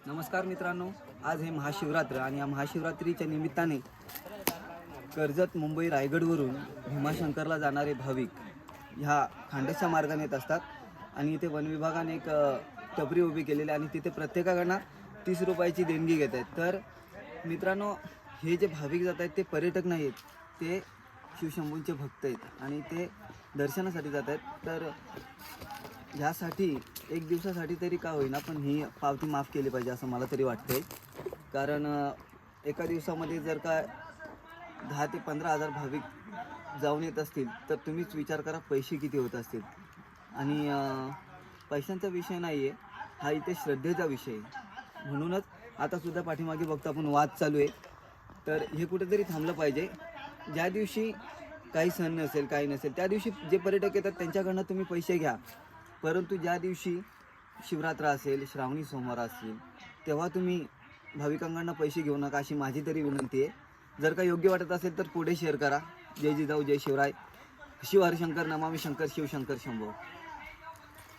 नमस्कार मित्रांनो, आज हे महाशिवरात्र आणि या महाशिवरात्रीच्या निमित्ताने कर्जत मुंबई रायगडवरून भीमाशंकरला जाणारे भाविक ह्या खांडेच्या मार्गाने येत असतात आणि इथे वन विभागाने एक टपरी उभी केलेली आणि तिथे प्रत्येकाकडनं 30 रुपयाची देणगी घेत आहेत. तर मित्रांनो, हे जे भाविक जात आहेत ते पर्यटक नाही आहेत, ते शिवशंभूंचे भक्त आहेत आणि ते दर्शनासाठी जात आहेत. तर ह्यासाठी एक दिवसासाठी तरी का होईना पण ही पावती माफ केली पाहिजे असं मला तरी वाटतंय. कारण एका दिवसामध्ये जर का 10 ते 15 हजार भाविक जाऊन येत असतील तर तुम्हीच विचार करा पैसे किती होत असतील. आणि पैशांचा विषय नाही आहे, हा इथे श्रद्धेचा विषय आहे. म्हणूनच आतासुद्धा पाठीमागे बघतो आपण वाद चालू आहे. तर हे कुठेतरी थांबलं पाहिजे. ज्या दिवशी काही सण नसेल काही नसेल त्या दिवशी जे पर्यटक येतात त्यांच्याकडनं तुम्ही पैसे घ्या, परंतु ज्या दिवशी शिवरात्र असेल, श्रावणी सोमवार असेल, तेव्हा तुम्ही भाविकांकडनं पैसे घेऊ नका अशी माझी तरी विनंती आहे. जर का योग्य वाटत असेल तर पुढे शेअर करा. जय जिजाऊ, जय शिवराय, शिव हरिशंकर, नमामि शंकर, शिवशंकर शंभो.